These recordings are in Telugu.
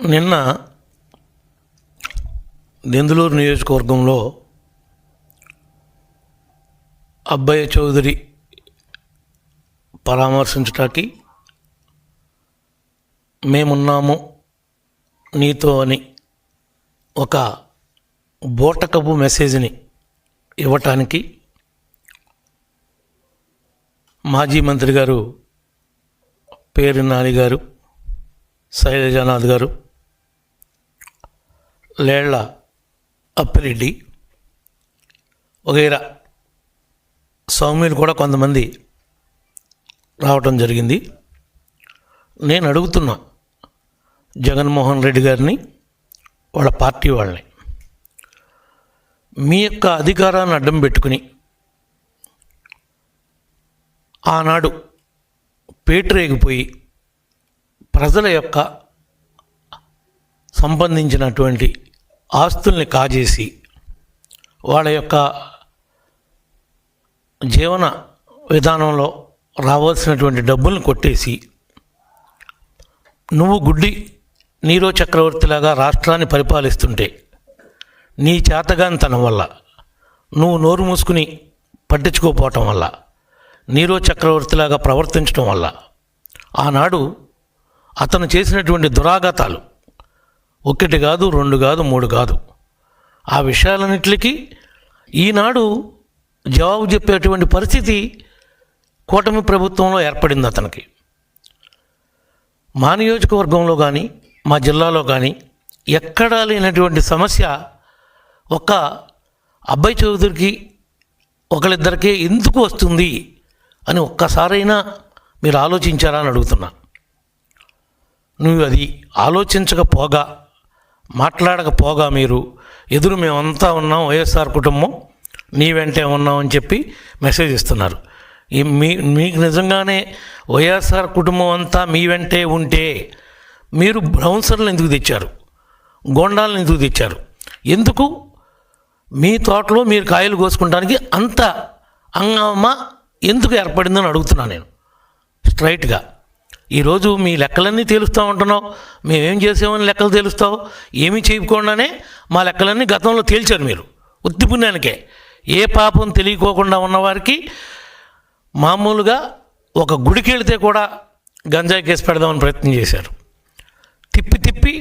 నిన్న దెందులూరు నియోజకవర్గంలో అబ్బయ్య చౌదరి పరామర్శించటానికి మేమున్నాము నీతో అని ఒక బూటకపు మెసేజ్ని ఇవ్వటానికి మాజీ మంత్రి గారు పేరు నాని గారు, శైలజానాథ్ గారు, లేళ్ల అప్పిరెడ్డి వగైరా సౌమ్యులు కూడా కొంతమంది రావటం జరిగింది. నేను అడుగుతున్నా జగన్మోహన్ రెడ్డి గారిని, వాళ్ళ పార్టీ వాళ్ళని, మీ యొక్క అధికారాన్ని అడ్డం పెట్టుకుని ఆనాడు పేటరేగిపోయి ప్రజల యొక్క సంబంధించినటువంటి ఆస్తుల్ని కాజేసి వాళ్ళ యొక్క జీవన విధానంలో రావాల్సినటువంటి డబ్బుల్ని కొట్టేసి నువ్వు గుడ్డి నీరో చక్రవర్తిలాగా రాష్ట్రాన్ని పరిపాలిస్తుంటే నీ చేతగానితనం వల్ల, నువ్వు నోరు మూసుకుని పట్టించుకోపోవటం వల్ల, నీరో చక్రవర్తిలాగా ప్రవర్తించడం వల్ల ఆనాడు అతను చేసినటువంటి దురాఘాతాలు ఒకటి కాదు, రెండు కాదు, మూడు కాదు, ఆ విషయాలన్నిటికీ ఈనాడు జవాబు చెప్పేటువంటి పరిస్థితి కూటమి ప్రభుత్వంలో ఏర్పడింది అతనికి. మా నియోజకవర్గంలో కానీ మా జిల్లాలో కానీ ఎక్కడా లేనటువంటి సమస్య ఒక అబ్బాయి చౌదరికి ఒకరిద్దరికే ఎందుకు వస్తుంది అని ఒక్కసారైనా మీరు ఆలోచించారా అని అడుగుతున్నా. నువ్వు అది ఆలోచించకపోగా, మాట్లాడకపోగా మీరు ఎదురు మేమంతా ఉన్నాం, వైఎస్ఆర్ కుటుంబం నీ వెంటే ఉన్నాం అని చెప్పి మెసేజ్ ఇస్తున్నారు. మీకు నిజంగానే వైఎస్ఆర్ కుటుంబం అంతా మీ వెంటే ఉంటే మీరు బౌన్సర్లు ఎందుకు తెచ్చారు, గోండాలను ఎందుకు తెచ్చారు, ఎందుకు మీ తోటలో మీరు కాయలు కోసుకుంటానికి అంత హంగామా ఎందుకు ఏర్పడిందని అడుగుతున్నాను నేను స్ట్రైట్గా. ఈరోజు మీ లెక్కలన్నీ తేలుస్తూ ఉంటున్నావు, మేమేం చేసామని లెక్కలు తేలుస్తావు, ఏమీ చేయకుండానే మా లెక్కలన్నీ గతంలో తేల్చారు మీరు ఉత్తి పుణ్యానికే. ఏ పాపం తెలియకోకుండా ఉన్నవారికి మామూలుగా ఒక గుడికి వెళితే కూడా గంజాయి కేసు పెడదామని ప్రయత్నం చేశారు. తిప్పి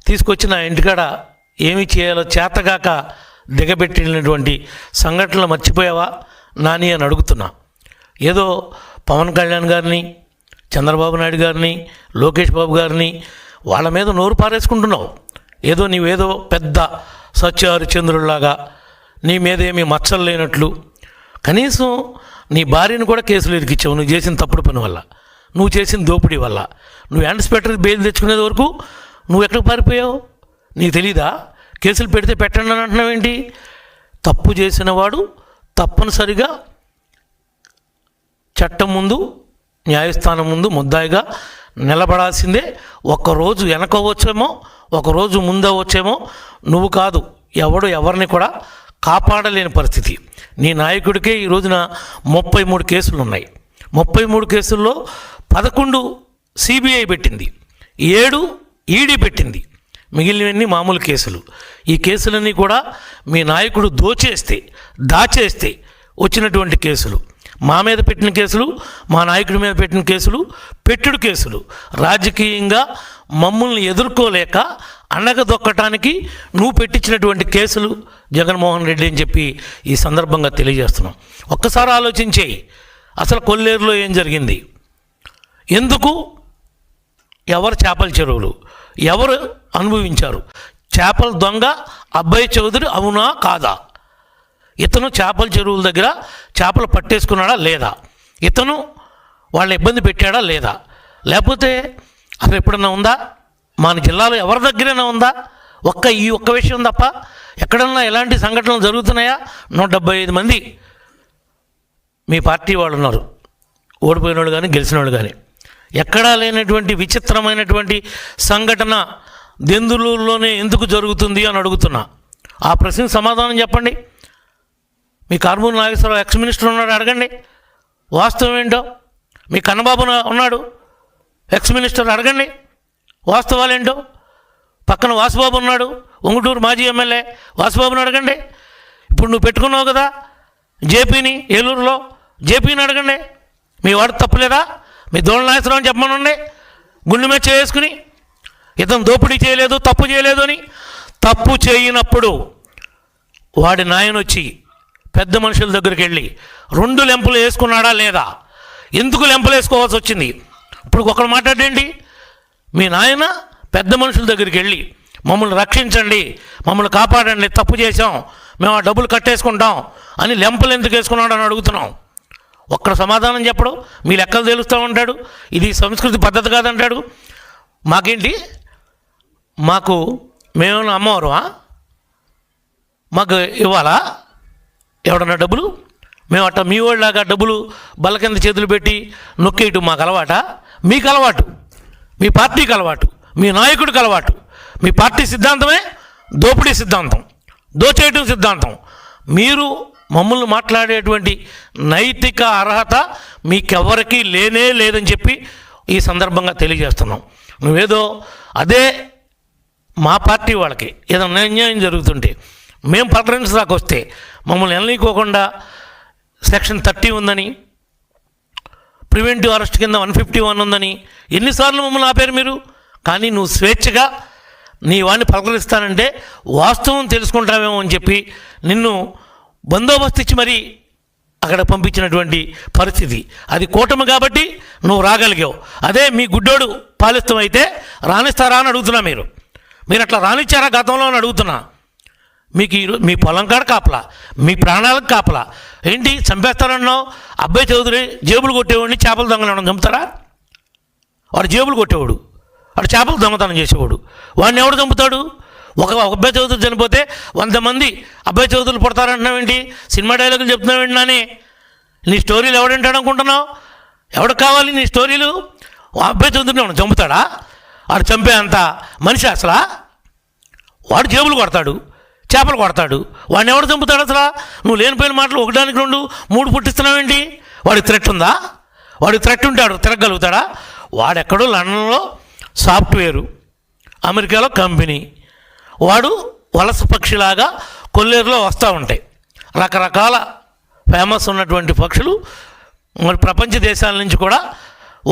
తీసుకొచ్చి నా ఇంటికాడ ఏమి చేయాలో చేతగాక దిగబెట్టినటువంటి సంఘటనలు మర్చిపోయావా నాని అని అడుగుతున్నా. ఏదో పవన్ కళ్యాణ్ గారిని, చంద్రబాబు నాయుడు గారిని, లోకేష్ బాబు గారిని వాళ్ళ మీద నోరు పారేసుకుంటున్నావు. ఏదో నీవేదో పెద్ద సత్యహరిచంద్రుడిలాగా నీ మీద ఏమీ మచ్చలు లేనట్లు. కనీసం నీ భార్యను కూడా కేసులు ఇరికిచ్చావు నువ్వు చేసిన తప్పుడు పని వల్ల, నువ్వు చేసిన దోపిడీ వల్ల. నువ్వు యాంటిసిపేటరీ బెయిల్ తెచ్చుకునేది వరకు నువ్వు ఎక్కడికి పారిపోయావు నీకు తెలీదా? కేసులు పెడితే పెట్టండి అని అంటున్నావేంటి? తప్పు చేసిన వాడు తప్పనిసరిగా చట్టం ముందు, న్యాయస్థానం ముందు ముద్దాయిగా నిలబడాల్సిందే. ఒక్కరోజు వెనకవచ్చేమో, ఒకరోజు ముందవచ్చేమో, నువ్వు కాదు ఎవడు ఎవరిని కూడా కాపాడలేని పరిస్థితి. నీ నాయకుడికే ఈ రోజున 33 కేసులు ఉన్నాయి. 33 కేసుల్లో 11 సిబిఐ పెట్టింది, 7 ఈడీ పెట్టింది, మిగిలినవన్నీ మామూలు కేసులు. ఈ కేసులన్నీ కూడా మీ నాయకుడు దాచేస్తే వచ్చినటువంటి కేసులు. మా మీద పెట్టిన కేసులు, మా నాయకుడి మీద పెట్టిన కేసులు పెట్టుడు కేసులు. రాజకీయంగా మమ్మల్ని ఎదుర్కోలేక అణగదొక్కటానికి నువ్వు పెట్టించినటువంటి కేసులు జగన్మోహన్ రెడ్డి అని చెప్పి ఈ సందర్భంగా తెలియజేస్తున్నాం. ఒక్కసారి ఆలోచించేయి, అసలు కొల్లేరులో ఏం జరిగింది, ఎందుకు, ఎవరు చేపల చెరువులు, ఎవరు అనుభవించారు, చేపల దొంగ అబ్బయ్య చౌదరి అవునా కాదా, ఇతను చేపల చెరువుల దగ్గర చేపలు పట్టేసుకున్నాడా లేదా, ఇతను వాళ్ళని ఇబ్బంది పెట్టాడా లేదా, లేకపోతే అసలు ఎప్పుడన్నా ఉందా, మన జిల్లాలో ఎవరి దగ్గరైనా ఉందా, ఈ ఒక్క విషయం తప్ప ఎక్కడన్నా ఎలాంటి సంఘటనలు జరుగుతున్నాయా? 175 మంది మీ పార్టీ వాళ్ళు ఉన్నారు, ఓడిపోయిన వాళ్ళు కానీ గెలిచిన వాళ్ళు కానీ. ఎక్కడా లేనటువంటి విచిత్రమైనటువంటి సంఘటన దెందులూరులోనే ఎందుకు జరుగుతుంది అని అడుగుతున్నా. ఆ ప్రశ్నకు సమాధానం చెప్పండి. మీ కారుమూరి నాగేశ్వరరావు ఎక్స్ మినిస్టర్ ఉన్నాడు, అడగండి వాస్తవం ఏంటో. మీ కన్నబాబు ఉన్నాడు ఎక్స్ మినిస్టర్, అడగండి వాస్తవాలు ఏంటో. పక్కన వాసుబాబు ఉన్నాడు, ఉంగుటూరు మాజీ ఎమ్మెల్యే వాసుబాబుని అడగండి. ఇప్పుడు నువ్వు పెట్టుకున్నావు కదా జేపీని, ఏలూరులో జేపీని అడగండి. మీ వాడు తప్పులేదా? మీ దోళనాయసరావు అని చెప్పమనండి. గుండె మీద చేసుకుని ఇతను దోపిడీ చేయలేదు, తప్పు చేయలేదు అని. తప్పు చేయనప్పుడు వాడి నాయన వచ్చి పెద్ద మనుషుల దగ్గరికి వెళ్ళి 2 లెంపలు వేసుకున్నాడా లేదా? ఎందుకు లెంపలు వేసుకోవాల్సి వచ్చింది? ఇప్పుడు ఒకరు మాట్లాడండి. మీ నాయన పెద్ద మనుషుల దగ్గరికి వెళ్ళి మమ్మల్ని రక్షించండి, మమ్మల్ని కాపాడండి, తప్పు చేసాం, మేము ఆ డబ్బులు కట్టేసుకుంటాం అని లెంపలు ఎందుకు వేసుకున్నాడు అని అడుగుతున్నాం. ఒక్కడ సమాధానం చెప్పడు. మీ లెక్కలు తెలుస్తూ ఉంటాడు. ఇది సంస్కృతి పద్ధతి కాదంటాడు. మాకేంటి, మాకు మేమేమన్నా అమ్మవారువా? మాకు ఇవ్వాలా ఎవడన్నా డబ్బులు? మేము అట్ట మీ వాళ్ళలాగా డబ్బులు బల్ల కింద చేతులు పెట్టి నొక్కేయటం మాకు అలవాట? మీకు అలవాటు, మీ పార్టీకి అలవాటు, మీ నాయకుడికి అలవాటు. మీ పార్టీ సిద్ధాంతమే దోపిడీ సిద్ధాంతం, దోచేయటం సిద్ధాంతం. మీరు మమ్మల్ని మాట్లాడేటువంటి నైతిక అర్హత మీకెవరికీ లేనే లేదని చెప్పి ఈ సందర్భంగా తెలియజేస్తున్నాం. నువ్వేదో అదే మా పార్టీ వాళ్ళకి ఏదైనా అన్యాయం జరుగుతుంటే మేము పలకరించడానికి వస్తే మమ్మల్ని వెళ్ళనీకోకుండా సెక్షన్ 30 ఉందని, ప్రివెంటివ్ అరెస్ట్ కింద 151 ఉందని ఎన్నిసార్లు మమ్మల్ని ఆపారు మీరు? కానీ నువ్వు స్వేచ్ఛగా నీ వాడిని పలకరిస్తానంటే వాస్తవం తెలుసుకుంటావేమో అని చెప్పి నిన్ను బందోబస్తు ఇచ్చి మరీ అక్కడ పంపించినటువంటి పరిస్థితి. అది కూటమి కాబట్టి నువ్వు రాగలిగావు. అదే మీ గుడ్డోడు పాలిస్తం అయితే రాణిస్తారా అని అడుగుతున్నా. మీరు అట్లా రానిచ్చారా గతంలో అని అడుగుతున్నా. మీకు మీ పొలం కాడ కాపలా, మీ ప్రాణాలకు కాపలా. ఏంటి చంపేస్తారన్నావు? అబ్బాయి చౌదరి జేబులు కొట్టేవాడిని చేపలు దొంగలను చంపుతారా? వాడు జేబులు కొట్టేవాడు, వాడు చేపలు దొంగతనం చేసేవాడు. వాడిని ఎవడు చంపుతాడు? ఒక అబ్బాయి చౌదరి చనిపోతే 100 మంది అబ్బాయి చౌదరులు పుడతారంటున్నావేంటి? సినిమా డైలాగులు చెప్తున్నావేంటి? నాని నీ స్టోరీలు ఎవడంటాడు అనుకుంటున్నావు? ఎవడికి కావాలి నీ స్టోరీలు? అబ్బాయి చౌదరిని ఎవడు చంపుతాడా? వాడు చంపే అంత మనిషి అసలా? వాడు జేబులు కొడతాడు, చేపలు కొడతాడు. వాడిని ఎవడు చంపుతాడు అసలు? నువ్వు లేనిపోయిన మాటలు 1కి 2 3 పుట్టిస్తున్నావేంటి? వాడికి థ్రెట్ ఉందా? వాడికి థ్రెట్ ఉంటే వాడు తిరగలుగుతాడా? వాడెక్కడో లండన్లో సాఫ్ట్వేరు, అమెరికాలో కంపెనీ. వాడు వలస పక్షిలాగా కొల్లేరులో వస్తూ ఉంటాయి. రకరకాల ఫేమస్ ఉన్నటువంటి పక్షులు మరి ప్రపంచ దేశాల నుంచి కూడా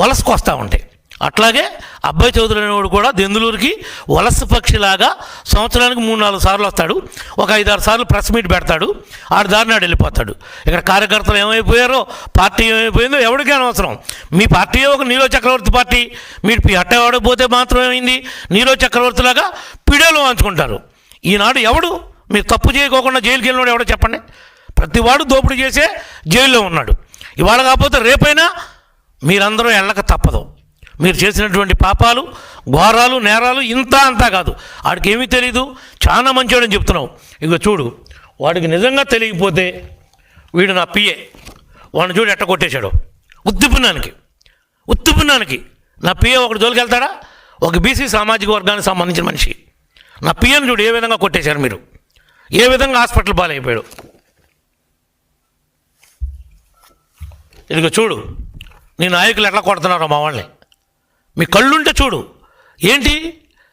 వలసకు వస్తూ ఉంటాయి. అట్లాగే అబ్బాయి చౌదరి అనేవాడు కూడా దెందులూరుకి వలస పక్షిలాగా సంవత్సరానికి 3-4 సార్లు వస్తాడు. ఒక 5-6 సార్లు ప్రెస్ మీట్ పెడతాడు. ఆడు దారినాడు వెళ్ళిపోతాడు. ఇక్కడ కార్యకర్తలు ఏమైపోయారో, పార్టీ ఏమైపోయిందో ఎవరికీ అనవసరం. మీ పార్టీ ఒక నీరో చక్రవర్తి పార్టీ. మీరు అట్ట ఎవడపోతే మాత్రం ఏమైంది? నీరో చక్రవర్తిలాగా పిడేలో వంచుకుంటారు. ఈనాడు ఎవడు మీరు తప్పు చేయకోకుండా జైలుకి వెళ్ళినాడు ఎవడో చెప్పండి? ప్రతివాడు దోపిడీ చేసే జైల్లో ఉన్నాడు. ఇవాళ కాకపోతే రేపైనా మీరందరూ వెళ్ళక తప్పదు. మీరు చేసినటువంటి పాపాలు, ఘోరాలు, నేరాలు ఇంత అంతా కాదు. వాడికి ఏమీ తెలీదు, చాలా మంచివాడని చెప్తున్నావు. ఇక చూడు, వాడికి నిజంగా తెలియకపోతే వీడు నా పిఏ, వాడిని చూడు ఎట్ట కొట్టేశాడు. ఉత్తిపున్నానికి నా పిఏ ఒకటి జోలికి వెళ్తాడా? ఒక బీసీ సామాజిక వర్గానికి సంబంధించిన మనిషి నా పిఏని చూడు ఏ విధంగా కొట్టేశారు మీరు, ఏ విధంగా హాస్పిటల్ పాలైపోయాడు. ఇదిగో చూడు నీ నాయకులు ఎట్లా కొడుతున్నారో మా వాళ్ళని. మీ కళ్ళుంటే చూడు. ఏంటి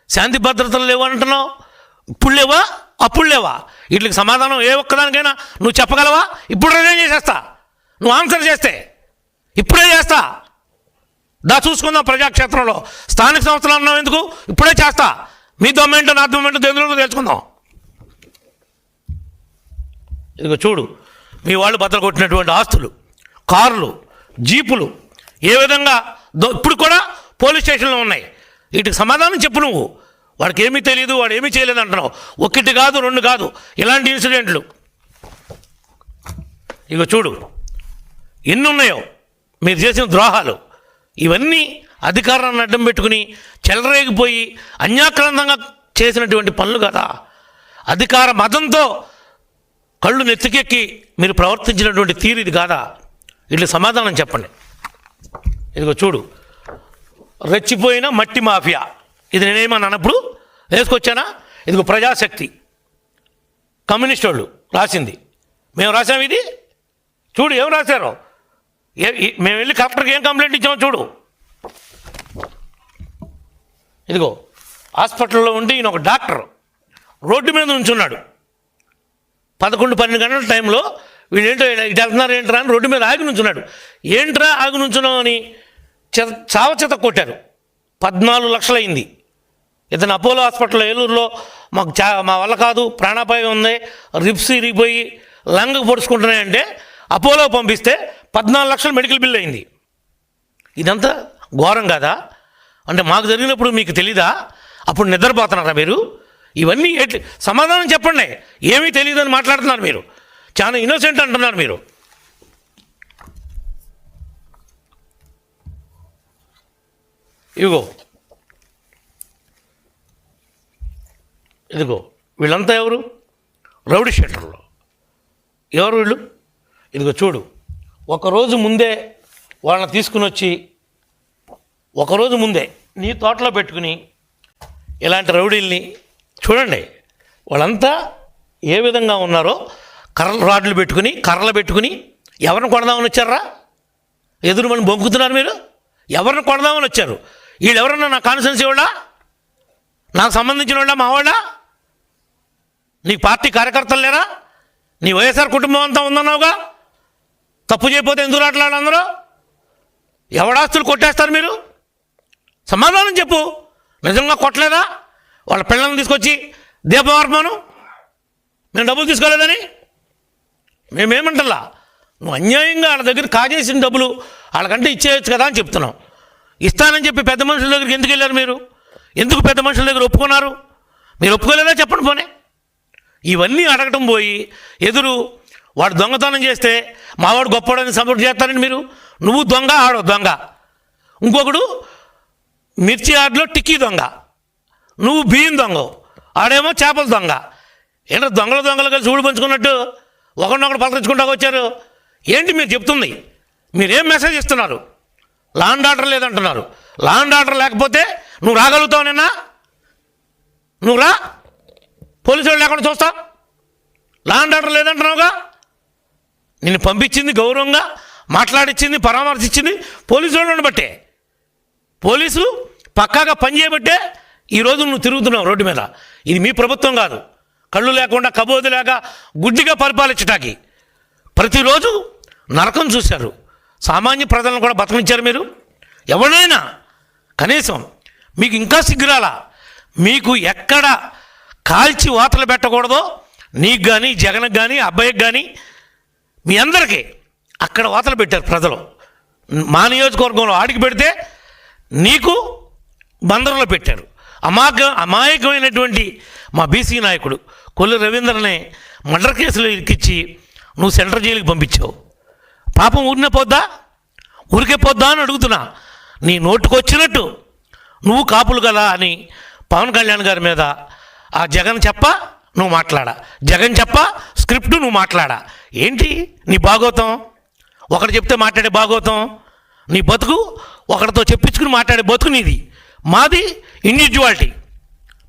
శాంతి భద్రతలు లేవు అంటున్నావు? ఇప్పుడు లేవా, అప్పుడు లేవా? వీటికి సమాధానం ఏ ఒక్కదానికైనా నువ్వు చెప్పగలవా? ఇప్పుడు నేను చేసేస్తా, నువ్వు ఆన్సర్ చేస్తే ఇప్పుడే చేస్తా. చూసుకుందాం ప్రజాక్షేత్రంలో. స్థానిక సంస్థలు అన్నావు ఎందుకు? ఇప్పుడే చేస్తా. మీ దొమ్మేంటో నా దొమ్మేంటో దేవుడు తెలుసుకుందాం. ఇదిగో చూడు మీ వాళ్ళు బద్దలు కొట్టినటువంటి ఆస్తులు, కార్లు, జీపులు ఏ విధంగా ఇప్పుడు కూడా పోలీస్ స్టేషన్లో ఉన్నాయి. వీటికి సమాధానం చెప్పు నువ్వు. వాడికి ఏమీ తెలియదు, వాడు ఏమీ చేయలేదు అంటున్నావు. 1 కాదు 2 కాదు ఇలాంటి ఇన్సిడెంట్లు. ఇక చూడు ఎన్ని ఉన్నాయో మీరు చేసిన ద్రోహాలు. ఇవన్నీ అధికారాన్ని అడ్డం పెట్టుకుని చెలరేగిపోయి అన్యాక్రాంతంగా చేసినటువంటి పనులు కదా. అధికార మతంతో కళ్ళు నెత్తికెక్కి మీరు ప్రవర్తించినటువంటి తీరు ఇది కాదా? వీటికి సమాధానం చెప్పండి. ఇదిగో చూడు రెచ్చిపోయిన మట్టి మాఫియా. ఇది నేనేమన్నా అన్నప్పుడు వేసుకొచ్చానా? ఇదిగో ప్రజాశక్తి కమ్యూనిస్ట్ వాళ్ళు రాసింది, మేము రాసాము. ఇది చూడు ఏం రాశారో. మేము వెళ్ళి కలెక్టర్కి ఏం కంప్లైంట్ ఇచ్చామో చూడు. ఇదిగో హాస్పిటల్లో ఉండి ఈయన ఒక డాక్టర్ రోడ్డు మీద నుంచున్నాడు. 11-12 గంటల టైంలో వీళ్ళు ఏంటో ఇటు వెళ్తున్నారు ఏంట్రా అని రోడ్డు మీద ఆగి నుంచున్నాడు. ఏంట్రా ఆగి నుంచున్నావు అని చావచేత కొట్టారు. 14 లక్షలు అయింది. ఇతను అపోలో హాస్పిటల్లో ఏలూరులో మా వల్ల కాదు, ప్రాణాపాయం ఉంది, రిప్స్ ఇరిగిపోయి లంగకు పొడుచుకుంటున్నాయంటే అపోలో పంపిస్తే 14 లక్షలు మెడికల్ బిల్ అయింది. ఇదంతా ఘోరం కాదా? అంటే మాకు జరిగినప్పుడు మీకు తెలీదా? అప్పుడు నిద్రపోతున్నారా మీరు? ఇవన్నీ సమాధానం చెప్పండి. ఏమీ తెలియదని మాట్లాడుతున్నారు మీరు. చాలా ఇన్నోసెంట్ అంటున్నారు మీరు. ఇదిగో వీళ్ళంతా ఎవరు? రౌడీ షీటర్లు. ఎవరు వీళ్ళు? ఇదిగో చూడు, ఒకరోజు ముందే వాళ్ళని తీసుకుని వచ్చి ఒకరోజు ముందే నీ తోటలో పెట్టుకుని ఇలాంటి రౌడీల్ని చూడండి. వాళ్ళంతా ఏ విధంగా ఉన్నారో రాడ్లు పెట్టుకుని కర్రలు పెట్టుకుని ఎవరిని కొడదామని వచ్చారా? ఎదురు మనం బొంకుతున్నారు మీరు. ఎవరిని కొడదామని వచ్చారు? వీళ్ళు ఎవరన్నా నా కాన్స్టిట్యున్సీ వాళ్ళా? నాకు సంబంధించిన వాళ్ళా? మా వాళ్ళా? నీ పార్టీ కార్యకర్తలు లేరా? నీ వైఎస్ఆర్ కుటుంబం అంతా ఉందన్నావుగా. తప్పు చేయకపోతే ఎందుకు రాట్లాడారు అందరూ? ఎవడాస్తులు కొట్టేస్తారు మీరు? సమాధానం చెప్పు. నిజంగా కొట్టలేదా? వాళ్ళ పిల్లల్ని తీసుకొచ్చి దీపమార్పను మేము డబ్బులు తీసుకోలేదని మేమేమంటలా. నువ్వు అన్యాయంగా వాళ్ళ దగ్గర కాజేసిన డబ్బులు వాళ్ళకంటే ఇచ్చేయచ్చు కదా అని చెప్తున్నావు. ఇస్తానని చెప్పి పెద్ద మనుషుల దగ్గరికి ఎందుకు వెళ్ళారు మీరు? ఎందుకు పెద్ద మనుషుల దగ్గర ఒప్పుకున్నారు? మీరు ఒప్పుకోలేదా చెప్పండి పోనీ. ఇవన్నీ అడగటం పోయి ఎదురు వాడు దొంగతనం చేస్తే మావాడు గొప్పవాడని సపోర్ట్ చేస్తారని మీరు. నువ్వు దొంగ, ఆడో దొంగ. ఇంకొకడు మిర్చి ఆటలో టిక్కీ దొంగ, నువ్వు బియ్యం దొంగ, ఆడేమో చేపల దొంగ. ఏంటో దొంగలు కలిసి ఊడు పంచుకున్నట్టు ఒకరినొకడు పలకరించుకుంటా వచ్చారు. ఏంటి మీరు చెప్తుంది? మీరేం మెసేజ్ ఇస్తున్నారు? లా అండ్ ఆర్డర్ లేదంటున్నారు. లా అండ్ ఆర్డర్ లేకపోతే నువ్వు రాగలుగుతావు నిన్న? నువ్వు రా, పోలీసు వాళ్ళు లేకుండా చూస్తా. లా అండ్ ఆర్డర్ లేదంటున్నావుగా. నిన్ను పంపించింది గౌరవంగా మాట్లాడిచ్చింది పరామర్శించింది పోలీసు వాళ్ళని బట్టే. పోలీసులు పక్కాగా పనిచేయబట్టే ఈరోజు నువ్వు తిరుగుతున్నావు రోడ్డు మీద. ఇది మీ ప్రభుత్వం కాదు. కళ్ళు లేకుండా కబోది లేక గుడ్డిగా పరిపాలించటానికి ప్రతిరోజు నరకం చూశారు. సామాన్య ప్రజలను కూడా బతకనిచ్చారు మీరు. ఎవరైనా కనీసం మీకు ఇంకా సిగ్గురాలా? మీకు ఎక్కడ కాల్చి వాతలు పెట్టకూడదో నీకు కానీ జగన్కి కానీ అబ్బాయికి కానీ మీ అందరికీ అక్కడ వాతలు పెట్టారు ప్రజలు. మా నియోజకవర్గంలో ఆడికి పెడితే నీకు బందరులో పెట్టారు. అమాయకమైనటువంటి మా బీసీ నాయకుడు కొల్లు రవీంద్రనే మర్డర్ కేసులో ఇరికిచ్చి నువ్వు సెంట్రల్ జైలుకి పంపించావు. పాపం ఊరికే పోద్దా అని అడుగుతున్నా. నీ నోటుకొచ్చినట్టు నువ్వు కాపులు కదా అని పవన్ కళ్యాణ్ గారి మీద ఆ జగన్ నువ్వు మాట్లాడా, జగన్ స్క్రిప్ట్ నువ్వు మాట్లాడా. ఏంటి నీ భాగోతం? ఒకటి చెప్తే మాట్లాడే భాగోతం నీ బతుకు, ఒకరితో చెప్పించుకుని మాట్లాడే బతుకు నీది. మాది ఇండివిజువాలిటీ.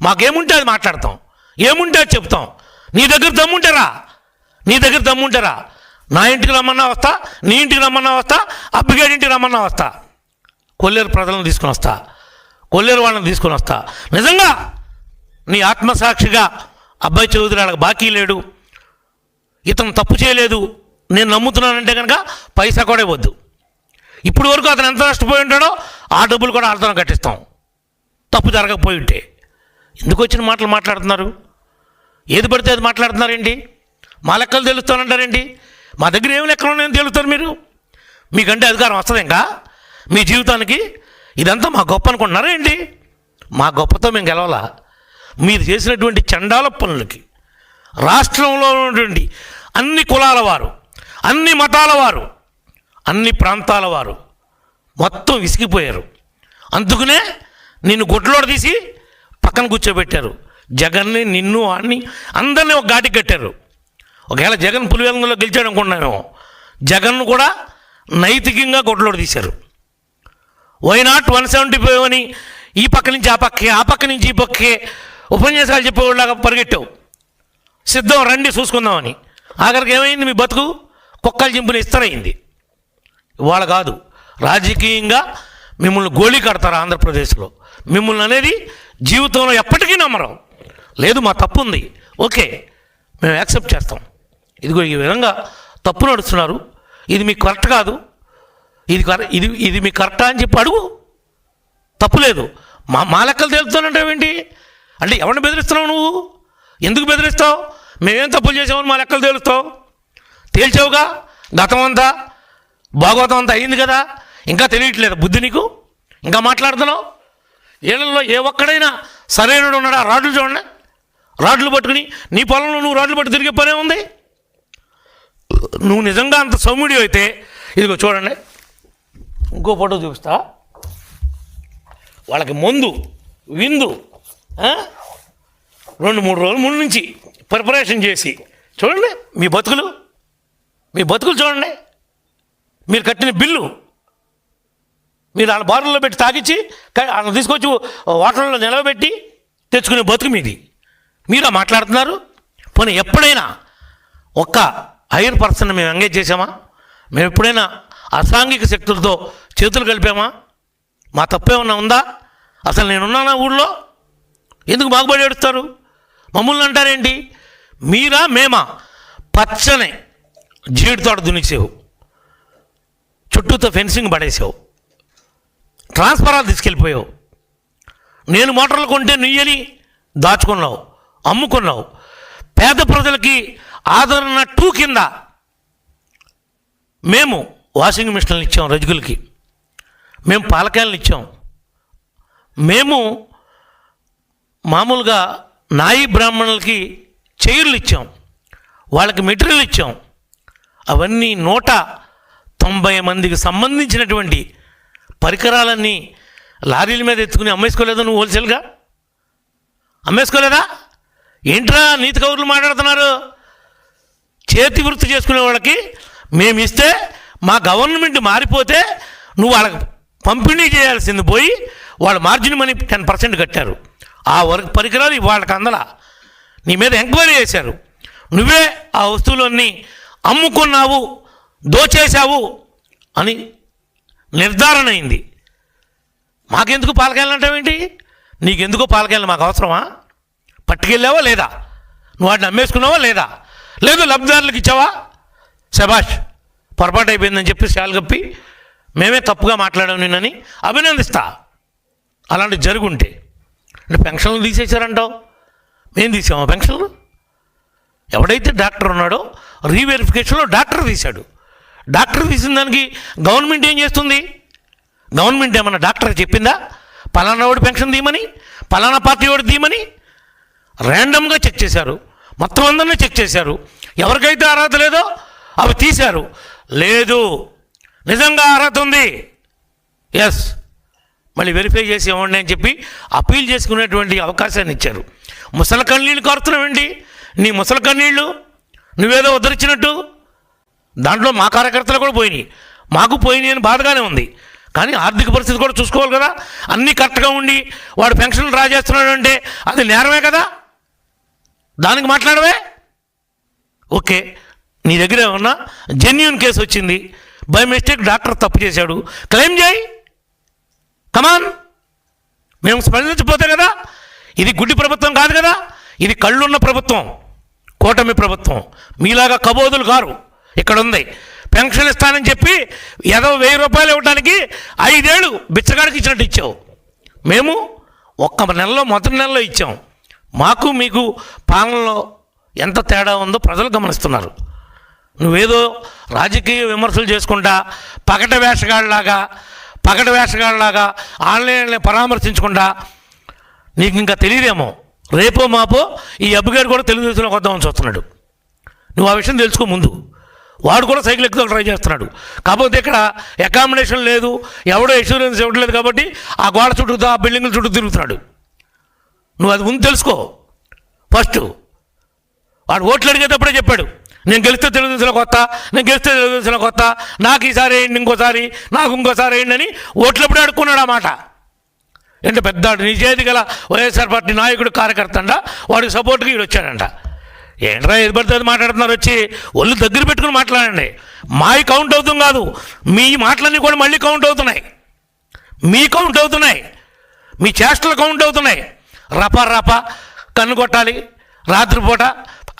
మాకేముంటే అది మాట్లాడతాం, ఏముంటే అది చెప్తాం. నీ దగ్గర దమ్ముంటారా? నా ఇంటికి రమ్మన్నా వస్తా, నీ ఇంటికి రమ్మన్నా వస్తా, అబ్బిగాడి ఇంటికి రమ్మన్నా వస్తా. కొల్లేరు ప్రజలను తీసుకుని వస్తా, కొల్లేరు వాళ్ళని తీసుకొని వస్తా. నిజంగా నీ ఆత్మసాక్షిగా అబ్బాయి చౌదరి వాళ్ళకి బాకీ లేడు, ఇతను తప్పు చేయలేదు, నేను నమ్ముతున్నానంటే కనుక పైసా కూడా ఇవ్వద్దు. ఇప్పుడు వరకు అతను ఎంత నష్టపోయి ఉంటాడో ఆ డబ్బులు కూడా అర్థం కట్టిస్తాం, తప్పు జరగకపోయి ఉంటే. ఎందుకు వచ్చిన మాటలు మాట్లాడుతున్నారు? ఏది పడితే అది మాట్లాడుతున్నారేంటి? మా లెక్కలు తెలుస్తానంటారేంటి? మా దగ్గర ఏమి లెక్కలు ఉన్నాయని తెలుస్తారు మీరు. మీకంటే అధికారం వస్తుంది ఇంకా మీ జీవితానికి? ఇదంతా మా గొప్ప అనుకుంటున్నారా ఏంటి? మా గొప్పతో మేము గెలవాలా? మీరు చేసినటువంటి చండాల పనులకి రాష్ట్రంలో ఉన్నటువంటి అన్ని కులాల వారు, అన్ని మతాల వారు, అన్ని ప్రాంతాల వారు మొత్తం విసిగిపోయారు. అందుకనే నిన్ను గుడ్లోడ తీసి పక్కన కూర్చోబెట్టారు. జగన్ని, నిన్ను, వాడిని అందరినీ ఒక ఘాటికి కట్టారు. ఒకవేళ జగన్ పులివెందులో గెలిచాడు అనుకుంటున్నామేమో, జగన్ను కూడా నైతికంగా గుడ్లోడ తీశారు. వైనాట్ 175 అని ఈ పక్క నుంచి ఆ పక్క నుంచి ఈ పక్కే ఉపన్యాసాలు చెప్పేవాళ్ళగా పరిగెట్టావు. సిద్ధం రండి చూసుకుందామని. ఆఖరికి ఏమైంది? మీ బతుకు కుక్కలు చింపిన ఇస్తరైంది. ఇవాళ కాదు, రాజకీయంగా మిమ్మల్ని గోళీ కడతారు ఆంధ్రప్రదేశ్లో. మిమ్మల్ని అనేది జీవితంలో ఎప్పటికీ నమ్మరు. లేదు మా తప్పు ఉంది, ఓకే మేము యాక్సెప్ట్ చేస్తాం. ఇదిగో ఈ విధంగా తప్పు నడుస్తున్నారు, ఇది మీకు కరెక్ట్ కాదు, ఇది మీకు కరెక్టా అని చెప్పి అడుగు, తప్పులేదు. మా లెక్కలు తేలుతానంటావేంటి? అంటే ఎవరిని బెదిరిస్తున్నావు నువ్వు? ఎందుకు బెదిరిస్తావు? మేమేం తప్పులు చేసామని మా లెక్కలు తేలుస్తావు? తేల్చావుగా, గతం అంతా భాగవతం అంతా అయింది కదా, ఇంకా తెలియట్లేదు బుద్ధి నీకు? ఇంకా మాట్లాడుతున్నావు? ఏళ్ళల్లో ఏ ఒక్కడైనా సరైనడు ఉన్నాడా? రాడ్లు చూడండి, రాడ్లు పట్టుకుని నీ పొలంలో నువ్వు రాడ్లు పట్టు తిరిగే పనే ఉంది. నువ్వు నిజంగా అంత సౌమ్యుడి అయితే ఇదిగో చూడండి, ఇంకో ఫోటో చూపిస్తా. వాళ్ళకి మందు విందు 2-3 రోజుల ముందు నుంచి ప్రిపరేషన్ చేసి చూడండి మీ బతుకులు చూడండి. మీరు కట్టిన బిల్లు మీరు వాళ్ళ బారుల్లో పెట్టి తాగిచ్చి వాళ్ళని తీసుకొచ్చి హోటల్లో నిలవబెట్టి తెచ్చుకునే బతుకు మీది. మీరా మాట్లాడుతున్నారు? పోనీ ఎప్పుడైనా ఒక్క హైయర్ పర్సన్ మేము ఎంగేజ్ చేసామా? మేము ఎప్పుడైనా అసాంఘిక శక్తులతో చేతులు కలిపామా? మా తప్పేమన్నా ఉందా? అసలు నేనున్నానా ఊళ్ళో? ఎందుకు బాగుపడి ఏడుస్తారు? మమ్మల్ని అంటారేంటి? మీరా మేమా? పచ్చనే జీడి తోట దున్నిసేవు, చుట్టూతో ఫెన్సింగ్ పడేసావు, ట్రాన్స్ఫరాలు తీసుకెళ్ళిపోయావు. నేను మోటార్లు కొంటే నుయ్యని దాచుకున్నావు, అమ్ముకున్నావు. పేద ప్రజలకి ఆదరణ 2 కింద మేము వాషింగ్ మిషన్లు ఇచ్చాం, రజకులకి మేము పాలకాయలను ఇచ్చాం, మేము మామూలుగా నాయి బ్రాహ్మణులకి చైర్లు ఇచ్చాం, వాళ్ళకి మెటీరియల్ ఇచ్చాం. అవన్నీ 190 మందికి సంబంధించినటువంటి పరికరాలన్నీ లారీల మీద ఎత్తుకుని అమ్మేసుకోలేదా నువ్వు? హోల్సేల్గా అమ్మేసుకోలేదా? ఏంట్రా నీతి కౌరులు మాట్లాడుతున్నారు? చేతి వృత్తి చేసుకునే వాళ్ళకి మేము ఇస్తే మా గవర్నమెంట్ మారిపోతే నువ్వు వాళ్ళకి పంపిణీ చేయాల్సింది పోయి వాళ్ళ మార్జిన్ మనీ 10% కట్టారు. ఆ వర్క్ పరికరాలు వాళ్ళకి అందలా. నీ మీద ఎంక్వైరీ చేశారు, నువ్వే ఆ వస్తువులన్నీ అమ్ముకున్నావు, దోచేశావు అని నిర్ధారణ అయింది. మాకెందుకు పాలకాయలు అంటావేంటి? నీకెందుకో పాలకాయలు మాకు అవసరమా? పట్టుకెళ్ళావా లేదా? నువ్వు వాటిని అమ్మేసుకున్నావా లేదా? లేదు లబ్ధిదారులకు ఇచ్చావా? శభాష్, పొరపాటు అయిపోయిందని చెప్పి శాలు కప్పి మేమే తప్పుగా మాట్లాడాం నిన్నని అభినందిస్తా. అలాంటి జరుగుంటే అంటే పెన్షన్లు తీసేశారంటావు, మేము తీసామా పెన్షన్లు? ఎవడైతే డాక్టర్ ఉన్నాడో రీవెరిఫికేషన్లో డాక్టర్ తీశాడు. డాక్టర్ తీసిన దానికి గవర్నమెంట్ ఏం చేస్తుంది? గవర్నమెంట్ ఏమన్నా డాక్టర్ చెప్పిందా పలానా వాడు పెన్షన్ తీయమని, పలానా పార్టీ వాడు తీయమని? ర్యాండమ్గా చెక్ చేశారు, మొత్తం అందరినీ చెక్ చేశారు. ఎవరికైతే అర్హత లేదో అవి తీశారు. లేదు నిజంగా అర్హత ఉంది, ఎస్ మళ్ళీ వెరిఫై చేసి ఇవ్వండి అని చెప్పి అప్పీల్ చేసుకునేటువంటి అవకాశాన్ని ఇచ్చారు. ముసలి కన్నీళ్ళు కారుతున్నావేంటి? నీ ముసలి కన్నీళ్ళు నువ్వేదో ఉద్ధరించినట్టు. దాంట్లో మా కార్యకర్తలు కూడా పోయినాయి, మాకు పోయినాయి అని బాధగానే ఉంది. కానీ ఆర్థిక పరిస్థితి కూడా చూసుకోవాలి కదా. అన్నీ కరెక్ట్గా ఉండి వాడు పెన్షన్లు డ్రా చేస్తున్నాడు అంటే అది నేరమే కదా, దానికి మాట్లాడవే. ఓకే, నీ దగ్గర ఏమన్నా జెన్యూన్ కేసు వచ్చింది, బై మిస్టేక్ డాక్టర్ తప్పు చేశాడు, క్లెయిమ్ చేయి, కమాన్. మేము స్పందించకపోతే కదా. ఇది గుడ్డి ప్రభుత్వం కాదు కదా, ఇది కళ్ళున్న ప్రభుత్వం, కూటమి ప్రభుత్వం. మీలాగా కబోదులు కారు. ఇక్కడ ఉంది పెన్షన్ ఇస్తానని చెప్పి ఏదో 1000 రూపాయలు ఇవ్వడానికి 5 ఏళ్ళు బిచ్చగాడికి ఇచ్చినట్టు ఇచ్చావు. మేము ఒక్క నెలలో మొదటి నెలలో ఇచ్చాం. మాకు మీకు పాలనలో ఎంత తేడా ఉందో ప్రజలు గమనిస్తున్నారు. నువ్వేదో రాజకీయ విమర్శలు చేసుకుంటా పగట వేషగాళ్ళలాగా ఆన్లైన్లో పరామర్శించకుండా నీకు ఇంకా తెలియదేమో, రేపో మాపో ఈ అబ్బుగారు కూడా తెలుగుదేశంలోకి వద్దామని చూస్తున్నాడు. నువ్వు ఆ విషయం తెలుసుకో ముందు. వాడు కూడా సైకిల్ ఎక్కువ ట్రై చేస్తున్నాడు. కాకపోతే ఇక్కడ అకామిడేషన్ లేదు, ఎవడో ఇన్సూరెన్స్ ఇవ్వట్లేదు కాబట్టి ఆ గోడ చుట్టూ ఆ బిల్డింగ్ల చుట్టూ తిరుగుతున్నాడు. నువ్వు అది ముందు తెలుసుకో ఫస్ట్. వాడు ఓట్లు అడిగేటప్పుడే చెప్పాడు, నేను గెలిస్తే తెలుగుదేశంలోకి వస్తా, నేను గెలిస్తే తెలుగుదేశంలోకి వస్తా, నాకు ఈసారి వేయండి, ఇంకోసారి నాకు ఇంకోసారి వేయండి అని ఓట్లప్పుడే అడుక్కున్నాడు. ఆ మాట అంటే పెద్ద నిజాయితీ గల వైఎస్ఆర్ పార్టీ నాయకుడు కార్యకర్త అంట, వాడికి సపోర్ట్గా వీడు వచ్చాడంట. ఏంట్రా ఏది పడితే అది మాట్లాడుతున్నారు? వచ్చి ఒళ్ళు దగ్గర పెట్టుకుని మాట్లాడండి. మావి కౌంట్ అవుతుంది కాదు, మీ మాటలన్నీ కూడా మళ్ళీ కౌంట్ అవుతున్నాయి, మీ కౌంట్ అవుతున్నాయి. మీ చేష్టలు కౌంట్ అవుతున్నాయి. రపా రపా కన్ను కొట్టాలి, రాత్రిపూట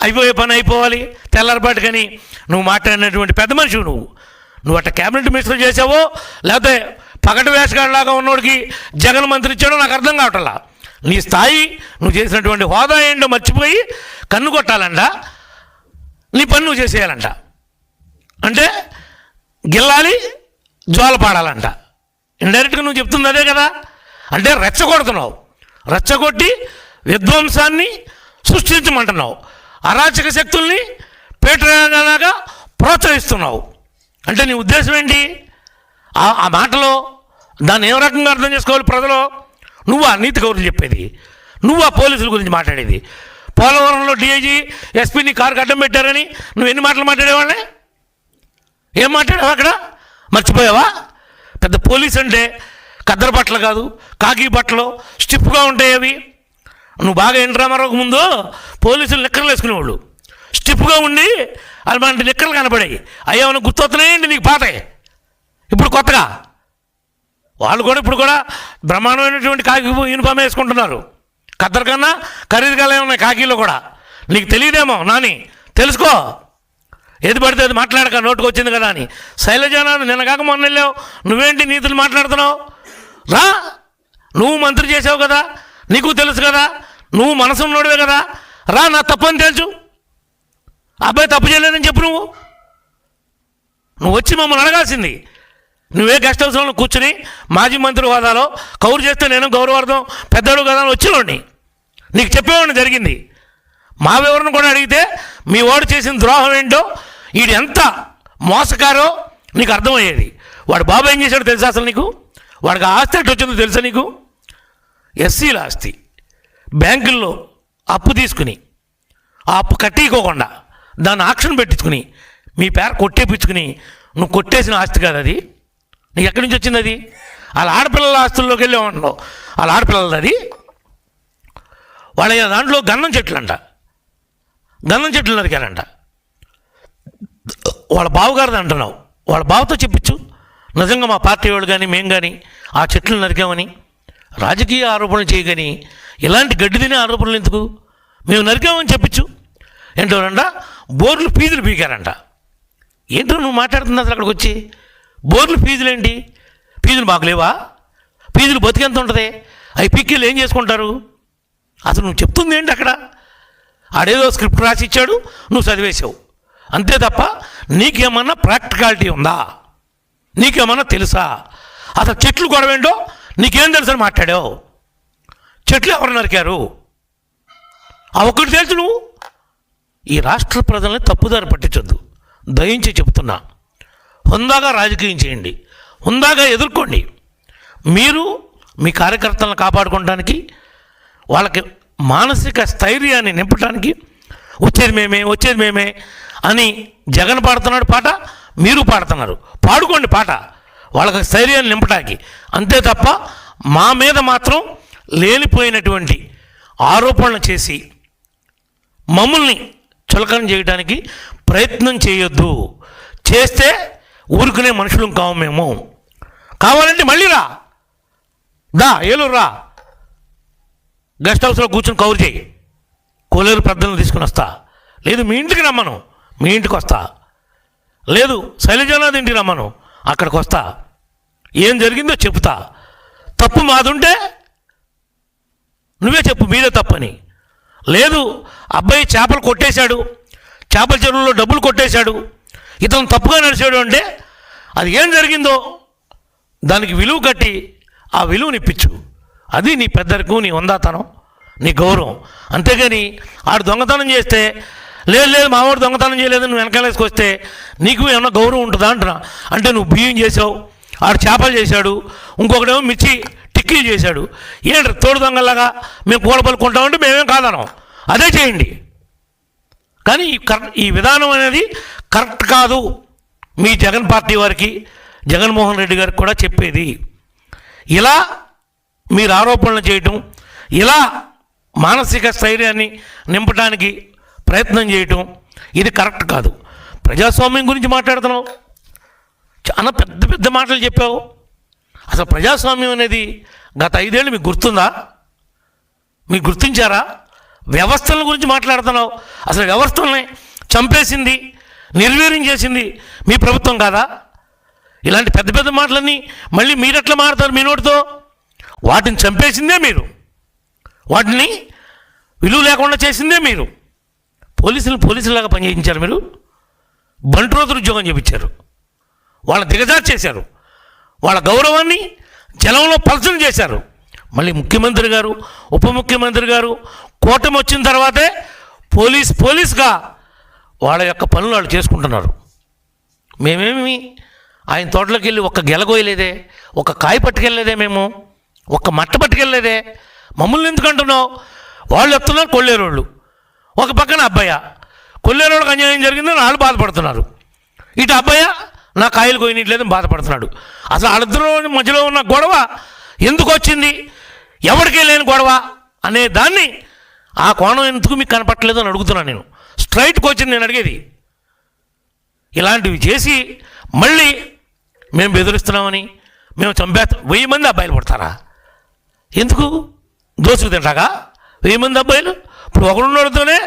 అయిపోయే పని అయిపోవాలి, తెల్లారిపాటు. కానీ నువ్వు మాట్లాడినటువంటి పెద్ద మనిషి నువ్వు అట్ట క్యాబినెట్ మినిస్టర్ చేసావో లేకపోతే పగటి వేషగాడిలాగా ఉన్నోడికి జగన్ మంత్రి ఇచ్చాడో నాకు అర్థం కావట్లా. నీ స్థాయి, నువ్వు చేసినటువంటి హోదా ఏంటో మర్చిపోయి కన్ను కొట్టాలంట, నీ పని నువ్వు చేసేయాలంట. అంటే గిల్లాలి, జ్వాల పాడాలంట. ఇండైరెక్ట్గా నువ్వు చెప్తుంది అదే కదా. అంటే రెచ్చగొడుతున్నావు, రెచ్చగొట్టి విధ్వంసాన్ని సృష్టించమంటున్నావు, అరాచక శక్తుల్ని పేటలాగా ప్రోత్సహిస్తున్నావు. అంటే నీ ఉద్దేశం ఏంటి? ఆ మాటలో దాన్ని ఏ రకంగా అర్థం చేసుకోవాలి ప్రజలు? నువ్వు ఆ నీతి కౌరులు చెప్పేది, నువ్వు ఆ పోలీసుల గురించి మాట్లాడేది. పోలవరంలో డిఐజీ ఎస్పీని కారుకి అడ్డం పెట్టారని నువ్వు ఎన్ని మాటలు మాట్లాడేవాళ్ళే? ఏం మాట్లాడావు అక్కడ? మర్చిపోయావా? పెద్ద పోలీస్ అంటే కద్దర బట్టలు కాదు, కాకి బట్టలు స్టిఫ్గా ఉంటాయి అవి. నువ్వు బాగా ఎంట్రామారావుకు ముందు పోలీసులు నిక్కర్లు వేసుకునేవాళ్ళు, స్టిఫ్గా ఉండి అలాంటి నిక్కర్లు కనపడాయి. అయ్యా ఏమైనా గుర్తొస్తున్నాయండి నీకు పాతాయి? ఇప్పుడు కొత్తగా వాళ్ళు కూడా ఇప్పుడు కూడా బ్రహ్మాండమైనటువంటి కాకి యూనిఫామ్ వేసుకుంటున్నారు. కద్దరు కన్నా ఖరీదుగా ఉన్నాయి కాకీలో కూడా. నీకు తెలియదేమో నాని, తెలుసుకో. ఏది పడితే అది మాట్లాడక, నోటుకు వచ్చింది కదా అని. శైలజానాథ్ నిన్న కాక మొన్న వెళ్ళావు, నువ్వేంటి నీతులు మాట్లాడుతున్నావు? రా, నువ్వు మంత్రి చేసావు కదా, నీకు తెలుసు కదా, నువ్వు మనసు ఉన్నోడివే కదా. రా, నా తప్పని తెలుసు, అబ్బాయి తప్పు చేయలేదని చెప్పు. నువ్వు వచ్చి మమ్మల్ని అడగాల్సింది. నువ్వే గెస్ట్ హౌస్లో కూర్చుని మాజీ మంత్రి హోదాలో కౌరు చేస్తే నేను గౌరవార్థం పెద్దడు కదా అని వచ్చినోడిని, నీకు చెప్పేవాడిని జరిగింది. మా వివరణ కూడా అడిగితే మీ వాడు చేసిన ద్రోహం ఏంటో, వీడు ఎంత మోసకారో నీకు అర్థమయ్యేది. వాడు బాబు ఏం చేశాడో తెలుసా అసలు నీకు? వాడికి ఆస్తి ఎట్టు వచ్చిందో తెలుసా నీకు? ఎస్సీల ఆస్తి బ్యాంకుల్లో అప్పు తీసుకుని ఆ అప్పు కట్టికోకుండా దాన్ని ఆక్షన్ పెట్టించుకుని మీ పేర కొట్టేపించుకుని నువ్వు కొట్టేసిన ఆస్తి కాదు అది. నీకు ఎక్కడి నుంచి వచ్చింది అది? వాళ్ళ ఆడపిల్లల ఆస్తుల్లోకి వెళ్ళేవాళ్ళు, వాళ్ళ ఆడపిల్లలది అది. వాళ్ళ దాంట్లో గంధం చెట్లు అంట, గంధం చెట్లు నరికారంట. వాళ్ళ బావగారిది అంటున్నావు, వాళ్ళ బావతో చెప్పించు నిజంగా మా పార్టీ వాళ్ళు కానీ మేము కానీ ఆ చెట్లు నరికామని. రాజకీయ ఆరోపణలు చేయగాని ఇలాంటి గడ్డి తినే ఆరోపణలు ఎందుకు? మేము నరికామని చెప్పించు. ఏంటోనంట బోర్లు ఫీజులు పీకారంట. ఏంటో నువ్వు మాట్లాడుతుంది అసలు అక్కడికి వచ్చి? బోర్లు ఫీజులు ఏంటి? ఫీజులు మాకు లేవా? ఫీజులు బతికెంత ఉంటుంది? అవి పీకీలు ఏం చేసుకుంటారు? అసలు నువ్వు చెప్తుంది ఏంటి అక్కడ? ఆడేదో స్క్రిప్ట్ రాసి ఇచ్చాడు, నువ్వు చదివేసావు అంతే తప్ప నీకేమన్నా ప్రాక్టికాలిటీ ఉందా? నీకేమన్నా తెలుసా? అసలు చెట్లు గొడవేంటో నీకేం తెలుసని మాట్లాడావు? చెట్లు ఎవరు నరికారు? ఆ ఒక్కటి తెలుసు నువ్వు. ఈ రాష్ట్ర ప్రజల్ని తప్పుదారి పట్టించొద్దు, దయించి చెప్తున్నా. హుందాగా రాజకీయం చేయండి, హుందాగా ఎదుర్కోండి. మీరు మీ కార్యకర్తలను కాపాడుకోవడానికి, వాళ్ళకి మానసిక స్థైర్యాన్ని నింపడానికి వచ్చేది మేమే అని జగన్ పాడుతున్నాడు పాట, మీరు పాడుతున్నారు. పాడుకోండి పాట, వాళ్ళకి స్థైర్యాన్ని నింపడానికి. అంతే తప్ప మా మీద మాత్రం లేనిపోయినటువంటి ఆరోపణలు చేసి మమ్మల్ని చులకన చేయడానికి ప్రయత్నం చేయొద్దు. చేస్తే ఊరుకునే మనుషులు కావు మేము. కావాలంటే మళ్ళీ దా ఏలూరు రా, గెస్ట్ హౌస్లో కూర్చొని కౌరు చేయి. కోలేరు పెద్దలను తీసుకుని వస్తా. లేదు మీ ఇంటికి రమ్మను, మీ ఇంటికి వస్తా. లేదు శైలజానాథ్ ఇంటికి రమ్మను, అక్కడికి వస్తా. ఏం జరిగిందో చెప్తా. తప్పు మాదుంటే నువ్వే చెప్పు మీదే తప్పని. లేదు అబ్బాయి చేపలు కొట్టేశాడు, చేపల చెరువులో డబ్బులు కొట్టేశాడు, ఇతను తప్పుగా నడిచాడు అంటే అది ఏం జరిగిందో దానికి విలువ కట్టి ఆ విలువని ఇప్పించు. అది నీ పెద్దరికం, నీ వందాతనం, నీ గౌరవం. అంతేగాని ఆడు దొంగతనం చేస్తే లేదు మావాడు దొంగతనం చేయలేదు నువ్వు వెనకాలేసుకొస్తే నీకు ఏమన్నా గౌరవం ఉంటుందా అంటున్నా. అంటే నువ్వు బియ్యం చేసావు, ఆడు చేపలు చేశాడు, ఇంకొకడేమో మిర్చి టిక్కీలు చేశాడు. ఏంటి తోడు దొంగలాగా మేము కూడ పలుకుంటామంటే మేమేం కాదనం, అదే చేయండి. కానీ ఈ విధానం అనేది కరెక్ట్ కాదు. మీ జగన్ పార్టీ వారికి, జగన్మోహన్ రెడ్డి గారికి కూడా చెప్పేది, ఇలా మీరు ఆరోపణలు చేయటం, ఇలా మానసిక స్థైర్యాన్ని నింపడానికి ప్రయత్నం చేయటం ఇది కరెక్ట్ కాదు. ప్రజాస్వామ్యం గురించి మాట్లాడుతున్నావు, చాలా పెద్ద పెద్ద మాటలు చెప్పావు. అసలు ప్రజాస్వామ్యం అనేది గత 5 ఏళ్ళు మీకు గుర్తుందా? మీకు గుర్తించారా? వ్యవస్థల గురించి మాట్లాడుతున్నావు. అసలు వ్యవస్థల్ని చంపేసింది, నిర్వీర్యం చేసింది మీ ప్రభుత్వం కాదా? ఇలాంటి పెద్ద పెద్ద మాటలన్నీ మళ్ళీ మీరెట్లా మాట్లాడతారు మీ నోటితో? వాటిని చంపేసిందే మీరు, వాటిని విలువ లేకుండా చేసిందే మీరు. పోలీసులాగా పనిచేయించారు మీరు. బంట్రోతులు ఉద్యోగం చేయించారు, వాళ్ళ దిగజారు చేశారు, వాళ్ళ గౌరవాన్ని జనంలో పలచన చేశారు. మళ్ళీ ముఖ్యమంత్రి గారు, ఉప ముఖ్యమంత్రి గారు కూటమి వచ్చిన తర్వాతే పోలీస్గా వాళ్ళ యొక్క పనులు వాళ్ళు చేసుకుంటున్నారు. మేమేమి ఆయన తోటలోకి వెళ్ళి ఒక్క గెలగోయలేదే, ఒక కాయ పట్టుకెళ్ళలేదే, మేము ఒక్క మట్ట పట్టుకెళ్ళలేదే. మమ్మల్ని ఎందుకు అంటున్నావు? వాళ్ళు వస్తున్నారు కొల్లేరోళ్ళు, ఒక పక్కన అబ్బాయ. కొల్లేరోళ్ళకి అన్యాయం జరిగిందని వాళ్ళు బాధపడుతున్నారు, ఇటు అబ్బాయ నా కాయలు కోయనట్లేదని బాధపడుతున్నాడు. అసలు వాళ్ళిద్దరూ మధ్యలో ఉన్న గొడవ ఎందుకు వచ్చింది, ఎవరికీ లేని గొడవ అనే దాన్ని, ఆ కోణం ఎందుకు మీకు కనపట్టలేదు అని అడుగుతున్నాను నేను. స్ట్రైట్కి వచ్చింది నేను అడిగేది. ఇలాంటివి చేసి మళ్ళీ మేము బెదిరిస్తున్నామని, మేము చంపేస్తాం. 1000 మంది అబ్బాయిలు పుడతారా? ఎందుకు? దోసుకు తింటాగా 1000 మంది అబ్బాయిలు? ఇప్పుడు ఒకడున్నోడితోనే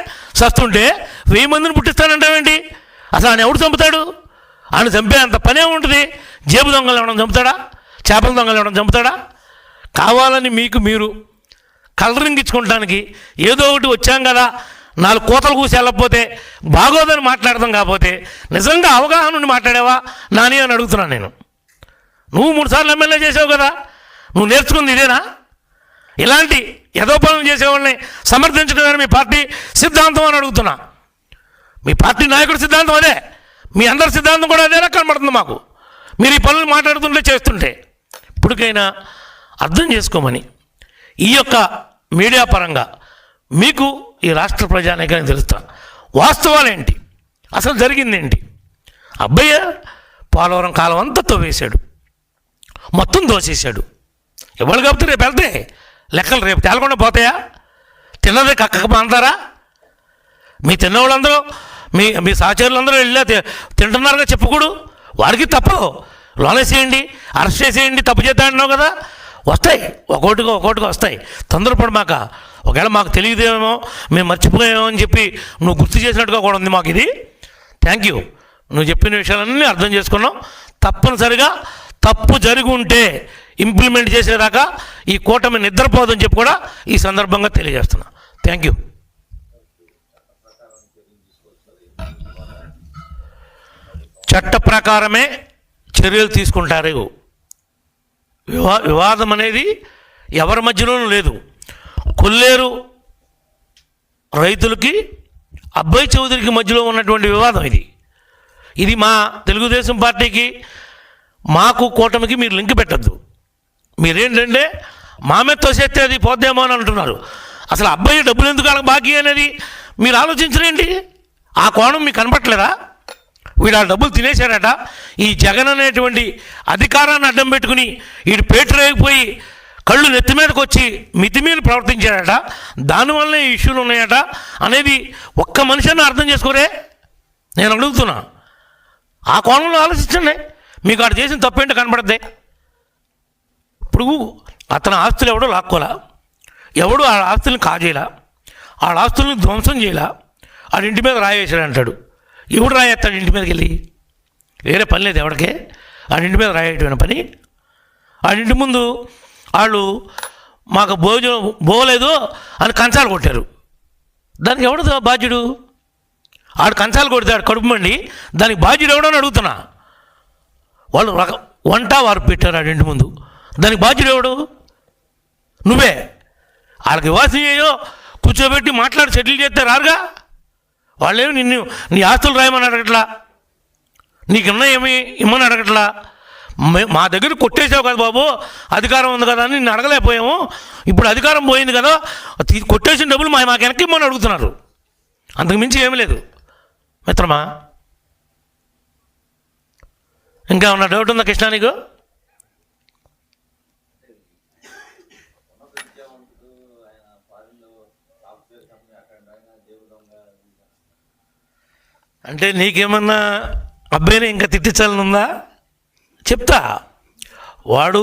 సస్తుంటే 1000 మందిని పుట్టిస్తానంటావేంటి? అసలు ఆయన ఎవడు చంపుతాడు? ఆయన చంపే అంత పనే ఉంటుంది. జేబు దొంగలు ఎవడం చంపుతాడా? చేపల దొంగలు ఎవడం చంపుతాడా? కావాలని మీకు మీరు కలరింగ్ ఇచ్చుకోవడానికి ఏదో ఒకటి వచ్చాం కదా, 4 కోతలు కూసి వెళ్ళకపోతే బాగోదని మాట్లాడదాం. కాకపోతే నిజంగా అవగాహన నుండి మాట్లాడావా నాని అని అడుగుతున్నాను నేను. నువ్వు 3 సార్లు ఎమ్మెల్యే చేసావు కదా, నువ్వు నేర్చుకుంది ఇదేనా? ఇలాంటి యథోపనం చేసేవాళ్ళని సమర్థించడమే మీ పార్టీ సిద్ధాంతం అని అడుగుతున్నా. మీ పార్టీ నాయకుడి సిద్ధాంతం అదే, మీ అందరి సిద్ధాంతం కూడా అదేనా కనబడుతుంది మాకు, మీరు ఈ పనులు మాట్లాడుతుంటే చేస్తుంటే. ఇప్పటికైనా అర్థం చేసుకోమని ఈ యొక్క మీడియా పరంగా మీకు ఈ రాష్ట్ర ప్రజానీకానికి తెలుస్తా వాస్తవాలేంటి, అసలు జరిగిందేంటి. అబ్బయ్య పోలవరం కాలం అంతా తవ్వేశాడు, మొత్తం దోసేశాడు. ఇవాళ కాబట్టి రేపు వెళ్తే లెక్కలు రేపు తేలకుండా పోతాయా? తిన్నదే కక్కక మాంతారా? మీ తిన్నవాళ్ళందరూ మీ సహచరులందరూ వెళ్ళా తింటున్నారుగా చెప్పుకోడు, వాడికి తప్పదు. లోనేసేయండి, అరెస్ట్ చేసేయండి, తప్పు చేద్దా అంటున్నావు కదా, వస్తాయి ఒక్కోటిగా వస్తాయి. తొందరపడమాక. ఒకవేళ మాకు తెలియదేమో, మేము మర్చిపోయామో అని చెప్పి నువ్వు గుర్తు చేసినట్టుగా కూడా ఉంది మాకు ఇది. Thank you. నువ్వు చెప్పిన విషయాలన్నీ అర్థం చేసుకున్నాం. తప్పనిసరిగా తప్పు జరిగి ఉంటే ఇంప్లిమెంట్ చేసేదాకా ఈ కూటమి నిద్రపోదని చెప్పి కూడా ఈ సందర్భంగా తెలియజేస్తున్నా. Thank you. చట్ట ప్రకారమే చర్యలు తీసుకుంటారు. వివాదం అనేది ఎవరి మధ్యలోనూ లేదు. కొల్లేరు రైతులకి అబ్బాయి చౌదరికి మధ్యలో ఉన్నటువంటి వివాదం ఇది మా తెలుగుదేశం పార్టీకి, మాకు కూటమికి మీరు లింక్ పెట్టద్దు. మీరేంటంటే మా మీద తోసేస్తే అది పోద్దేమో అని అంటున్నారు. అసలు అబ్బాయి డబ్బులు ఎందుకు అలా బాకీ అనేది మీరు ఆలోచించరేంటి? ఆ కోణం మీకు కనపట్లేదా? వీడు ఆ డబ్బులు తినేశాడట. ఈ జగన్ అనేటువంటి అధికారాన్ని అడ్డం పెట్టుకుని వీడు పేటరేగిపోయి కళ్ళు నెత్తి మీదకి వచ్చి మితిమీరి ప్రవర్తించాడట. దానివల్లనే ఈ ఇష్యూలు ఉన్నాయట అనేది ఒక్క మనిషిని అర్థం చేసుకోరే. నేను అడుగుతున్నా, ఆ కోణంలో ఆలోచించండి. మీకు ఆడు చేసిన తప్పేంటో కనపడద్దే. ఇప్పుడు అతని ఆస్తులు ఎవడో లాక్కోలా, ఎవడు ఆ ఆస్తుల్ని కాజేయలా, ఆ ఆస్తుల్ని ధ్వంసం చేయలా, ఆడింటి మీద రాయేసాడు అంటాడు. ఎవడు రాయేస్తాడు ఇంటి మీదకి వెళ్ళి? వేరే పని లేదు ఎవడికే ఆడింటి మీద రాయేయటమైన పని. ఆడింటి ముందు వాళ్ళు మాకు భోజనం పోలేదు అని కంచాలు కొట్టారు. దానికి ఎవడు బాధ్యుడు? ఆడు కంచాలు కొడతాడు కడుపు మండి, దానికి బాధ్యుడు ఎవడో అని అడుగుతున్నా. వాళ్ళు వంట వారు పెట్టారు ఆడింటి ముందు, దానికి బాధ్యుడు ఎవడు? నువ్వే. వాళ్ళకి ఇవ్వాల్సి చేయో కూర్చోబెట్టి మాట్లాడి సెటిల్ చేస్తే రారుగా. వాళ్ళేమి నిన్ను నీ ఆస్తులు రాయమని అడగట్లా, నీకున్నా ఏమి ఇమ్మని అడగట్లా. మా దగ్గర కొట్టేసావు కదా బాబు, అధికారం ఉంది కదా అని నిన్ను అడగలేకపోయాము. ఇప్పుడు అధికారం పోయింది కదా, కొట్టేసిన డబ్బులు మాకు వెనక్కి ఇమ్మని అడుగుతున్నారు. అంతకు మించి ఏమీ లేదు మిత్రమా. ఇంకా ఉన్న డౌట్ ఉందా కృష్ణ నీకు? అంటే నీకేమన్నా అబ్బాయిని ఇంకా తిట్టించాలని ఉందా? చెప్తా. వాడు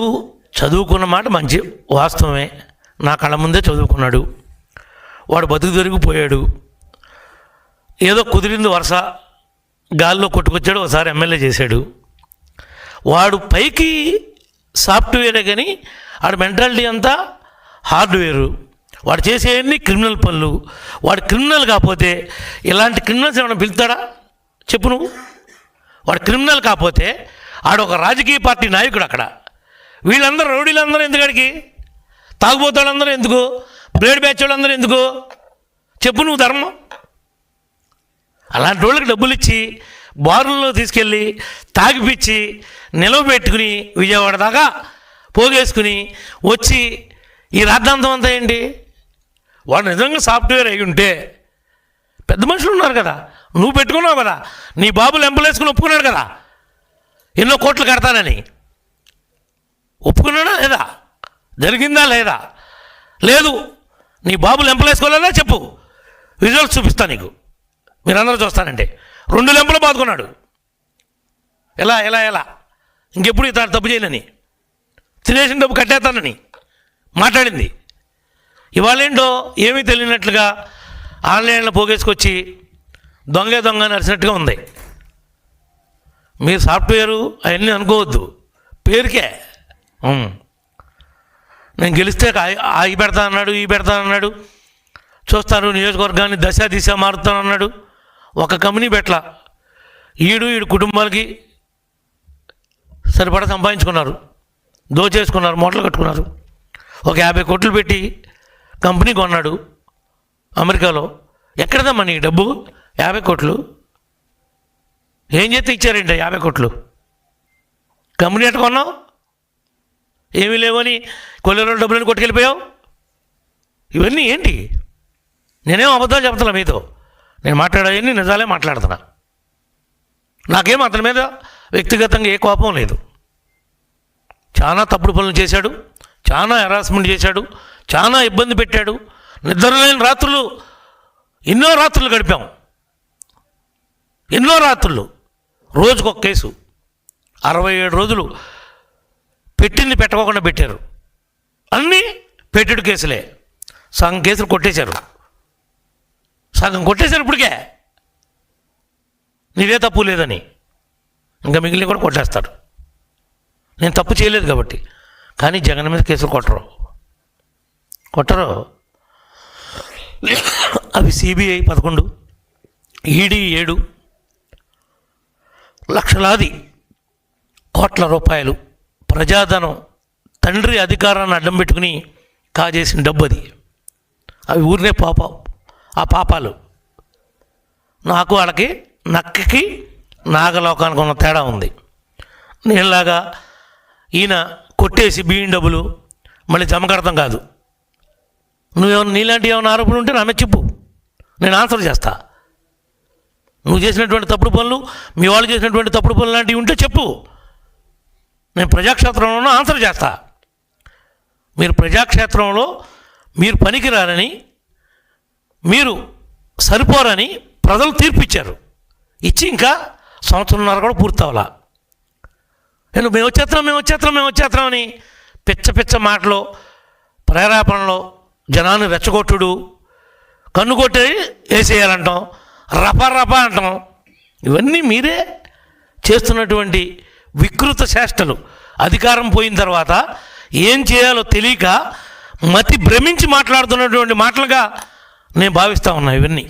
చదువుకున్న మాట మంచి వాస్తవమే, నా కళ్ళ ముందే చదువుకున్నాడు, వాడు బతుకు దొరికిపోయాడు, ఏదో కుదిరింది వరుస, గాల్లో కొట్టుకొచ్చాడు, ఒకసారి ఎమ్మెల్యే చేశాడు. వాడు పైకి సాఫ్ట్వేరే కానీ వాడి మెంటాలిటీ అంతా హార్డ్వేరు. వాడు చేసేవన్నీ క్రిమినల్ పనులు. వాడు క్రిమినల్ కాకపోతే ఇలాంటి క్రిమినల్స్ ఏమైనా పిలుస్తాడా చెప్పు నువ్వు? వాడు క్రిమినల్ కాకపోతే ఆడు ఒక రాజకీయ పార్టీ నాయకుడు. అక్కడ వీళ్ళందరూ రౌడీలందరూ ఎందుకడికి, తాగుబోతాళ్ళందరూ ఎందుకు, బ్లేడ్ బ్యాచ్ వాళ్ళందరూ ఎందుకు చెప్పు నువ్వు ధర్మం? అలాంటి వాళ్ళకి డబ్బులు ఇచ్చి బారుల్లో తీసుకెళ్ళి తాగిపిచ్చి నిలవబెట్టుకుని విజయవాడ దాకా పోగేసుకుని వచ్చి ఈ రాద్ధాంతం అంతా ఏంటి? వాడు నిజంగా సాఫ్ట్వేర్ అయి ఉంటే పెద్ద మనుషులు ఉన్నారు కదా, నువ్వు పెట్టుకున్నావు కదా, నీ బాబులు ఎంపలేసుకుని ఒప్పుకున్నాడు కదా ఎన్నో కోట్లు కడతానని. ఒప్పుకున్నాడా లేదా? జరిగిందా లేదా? లేదు. నీ బాబులు ఎంపలేసుకోలేదా చెప్పు, రిజల్ట్స్ చూపిస్తా నీకు, మీరందరూ చూస్తానంటే. 2 లెంపలు బాదుకున్నాడు. ఎలా ఎలా ఎలా ఇంకెప్పుడు ఇతను తప్పు చేయనని, తినేసిన డబ్బు కట్టేస్తానని మాట్లాడింది. ఇవాళేంటో ఏమీ తెలియనట్లుగా ఆన్లైన్లో పోగేసుకొచ్చి దొంగ నడిచినట్టుగా ఉంది. మీరు సాఫ్ట్వేరు అవన్నీ అనుకోవద్దు, పేరుకే. నేను గెలిస్తే అవి పెడతా అన్నాడు, ఈ పెడతా అన్నాడు, చూస్తారు నియోజకవర్గాన్ని దిశ మారుతానన్నాడు. ఒక కంపెనీ పెట్టలా. ఈడు కుటుంబాలకి సరిపడా సంపాదించుకున్నారు, దోచేసుకున్నారు, మూటలు కట్టుకున్నారు. ఒక 50 కోట్లు పెట్టి కంపెనీ కొన్నాడు అమెరికాలో. ఎక్కడదమ్మా నీ డబ్బు? 50 కోట్లు ఏం చేస్తే ఇచ్చారండి 50 కోట్లు? కంపెనీ ఎట్ట కొన్నావు? ఏమీ లేవని కొల్లేరు డబ్బులని కొట్టుకెళ్ళిపోయావు. ఇవన్నీ ఏంటి? నేనేం అబద్ధాలు చెప్తున్నా మీతో, నేను మాట్లాడేవన్నీ నిజాలే మాట్లాడుతున్నా. నాకేం అతని మీద వ్యక్తిగతంగా ఏ కోపం లేదు. చాలా తప్పుడు పనులు చేశాడు, చాలా హెరాస్మెంట్ చేశాడు, చాలా ఇబ్బంది పెట్టాడు. నిద్రలేని రాత్రులు, ఎన్నో రాత్రులు గడిపాం, ఎన్నో రాత్రులు. రోజుకొక కేసు, 67 రోజులు పెట్టింది పెట్టకోకుండా పెట్టారు. అన్నీ పెట్టెడు కేసులే. సగం కేసులు కొట్టేశారు, సగం కొట్టేశారు ఇప్పటికే, నీదే తప్పు లేదని. ఇంకా మిగిలిన కూడా కొట్టేస్తారు. నేను తప్పు చేయలేదు కాబట్టి. కానీ జగన్ మీద కేసులు కొట్టరు. అవి సిబిఐ 11, ఈడీ 7, లక్షలాది కోట్ల రూపాయలు ప్రజాధనం, తండ్రి అధికారాన్ని అడ్డం పెట్టుకుని కాజేసిన డబ్బు అది. అవి ఊరినే ఆ పాపాలు. నాకు వాళ్ళకి నక్కకి నాగలోకానికి ఉన్న తేడా ఉంది. నేనులాగా ఈయన కొట్టేసి బియ్యం డబ్బులు మళ్ళీ జమ కడతాం కాదు. నువ్వేమన్నా నీలాంటి ఏమైనా ఆరోపణలు ఉంటే నా మీద చెప్పు, నేను ఆన్సర్ చేస్తా. నువ్వు చేసినటువంటి తప్పుడు పనులు, మీ వాళ్ళు చేసినటువంటి తప్పుడు పనులు లాంటివి ఉంటే చెప్పు, నేను ప్రజాక్షేత్రంలో ఆన్సర్ చేస్తా. మీరు ప్రజాక్షేత్రంలో మీరు పనికిరారని, మీరు సరిపోరని ప్రజలు తీర్పిచ్చారు. ఇచ్చి ఇంకా 1.5 సంవత్సరం కూడా పూర్తి అవ్వాల. నేను మేము వచ్చేస్తాం అని పిచ్చ మాటలు, ప్రేరేపణలో జనాన్ని రెచ్చగొట్టుడు, కన్ను కొట్టి వేసేయాలంటాం, రప అంటాం. ఇవన్నీ మీరే చేస్తున్నటువంటి వికృత చేష్టలు. అధికారం పోయిన తర్వాత ఏం చేయాలో తెలియక మతి భ్రమించి మాట్లాడుతున్నటువంటి మాటలుగా నేను భావిస్తూ ఉన్నా ఇవన్నీ.